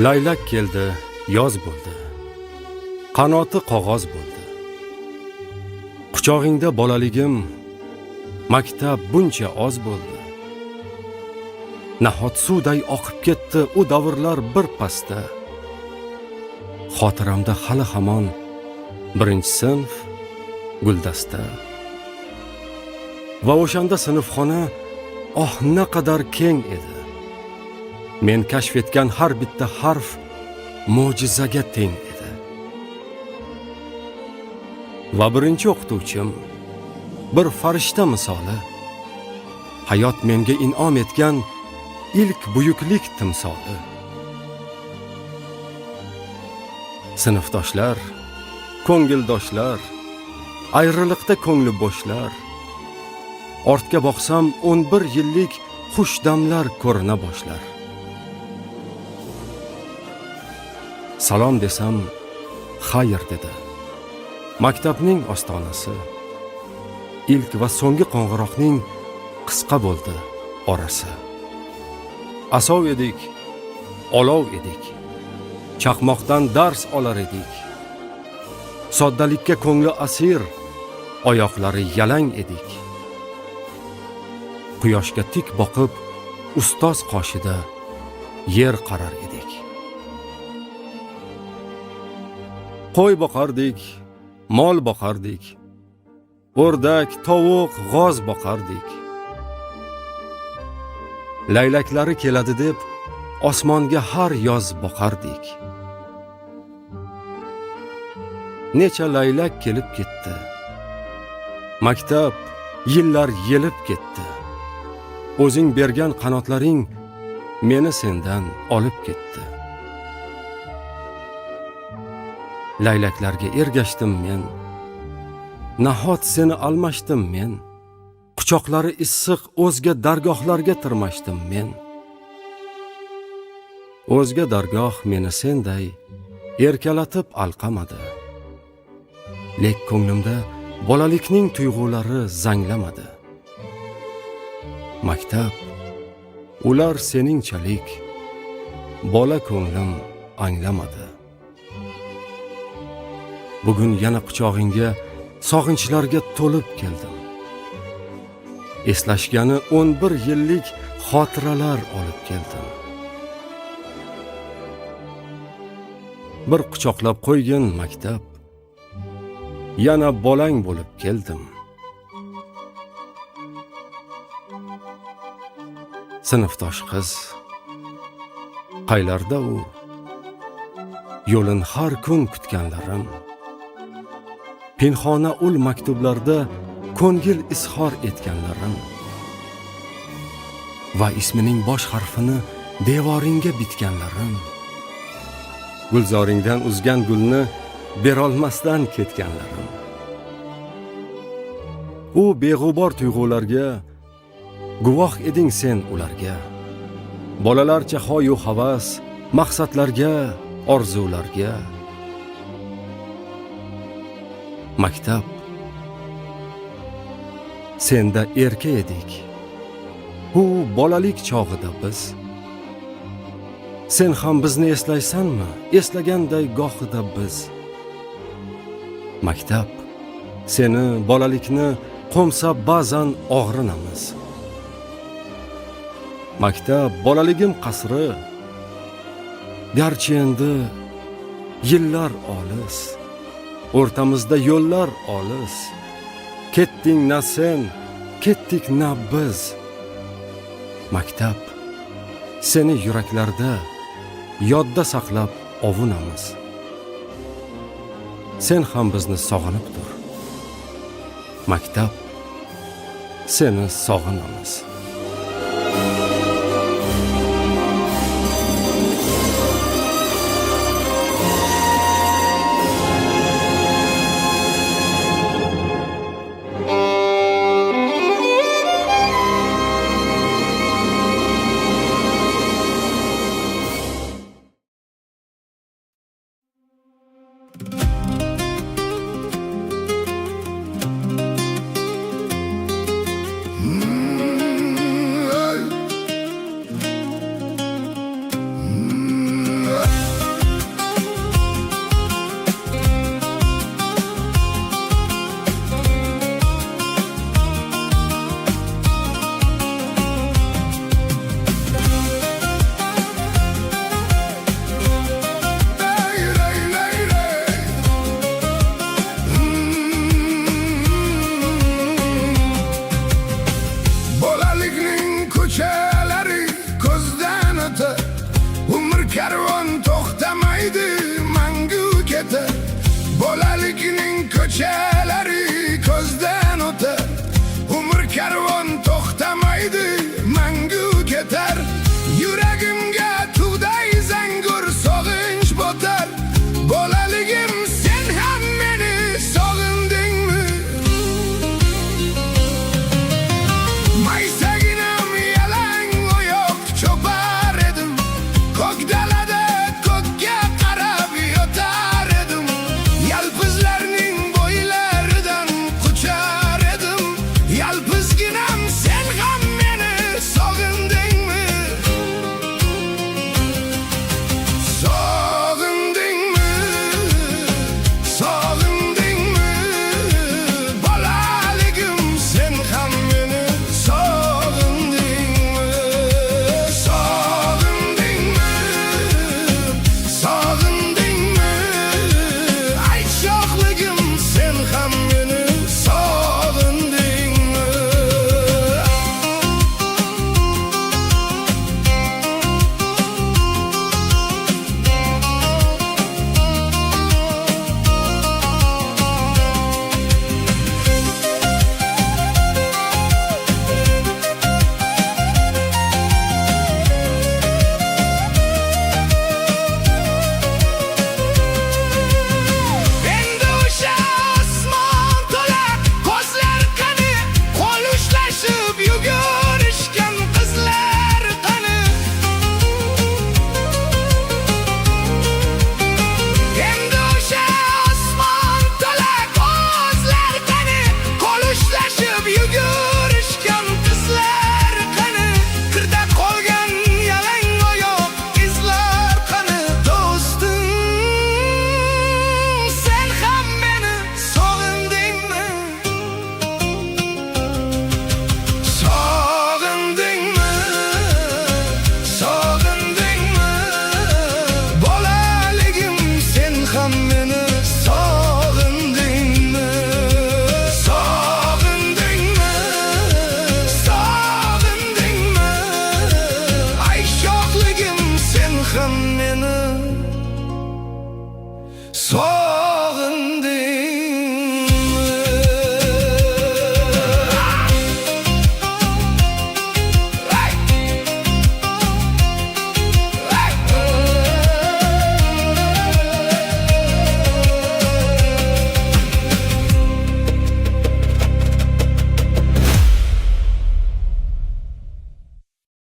Laylak keldi, yoz bo'ldi. Qanoti qog'oz bo'ldi. Quchog'ingda bolaligim, maktab buncha oz bo'ldi. Nahot suvday oqib ketdi u davrlar bir pasda. Xotiramda hali hamon birinchi sinf guldasta. Va o'shanda sinfxona naqadar keng edi. Men kashf etgan har bitta harf mo'jizaga teng edi. Va birinchi o'qituvchim bir farishta misoli. Hayot menga in'om etgan ilk buyuklik timsoli. Sinfdoshlar, ko'ngildoshlar, ayriliqda ko'ngli bo'shlar. Ortga boqsam 11 yillik xush damlar ko'rina boshlar. Salom desam, xayr dedi. Maktabning ostonasi. Ilk va so'nggi qo'ng'iroqning qisqa bo'ldi orasi. Asov edik, olov edik. Chaqmoqdan dars olar edik. Soddalikka ko'ngli asir, oyoqlari yalang edik. Quyoshga tik boqib, ustoz qoshida yer qarar edik. Qo'y boqardik, mol boqardik. O'rdak, tovuq, g'oz boqardik. Laylaklari keladi deb osmonga har yoz boqardik. Necha laylak kelib ketdi. Maktab yillar yelib ketdi. O'zing bergan qanotlaring meni sendan olib ketdi. Laylaklarga ergashdim men. Nahot seni almashdim men. Quchoqlari issiq o'zga dargohlarga tirmashdim men. O'zga dargoh meni senday erkalatib alqamadi. Lek ko'nglimda bolalikning tuyg'ulari zanglamadi. Maktab, ular seningchalik bola ko'nglim anglamadi. Bugun yana quchog'ingga sog'inchlarga to'lib keldim. Eslashgani 11 yillik xotiralar olib keldim. Bir quchoqlab qo'ygin maktab, yana bolang bo'lib keldim. Sinfdosh qiz, qaylarda u? Yo'lin har kun kutganlarim. Pinxona ul maktublarda ko'ngil izhor etganlarim. Va ismining bosh harfini devoringga bitganlarim. Gulzoringdan uzgan gulni berolmasdan ketganlarim. U beg'ubor tuyg'ularga guvoh eding sen ularga. Bolalarcha xoyu havas, maqsadlarga, orzularga. Maktab, senda erka edik. Bu bolalik chog'ida biz. Sen ham bizni eslaysanmi? Eslaganday gohida biz. Maktab, seni bolalikni qo'msa ba'zan og'rinamiz. Maktab, bolaligim qasri. Garchi endi yillar olis. O'rtamizda yo'llar olis. Ketding na sen, ketdik na biz. Maktab, seni yuraklarda yodda saqlab ovunamiz. Sen ham bizni sog'inib tur. Maktab, seni sog'inamiz. Yuragim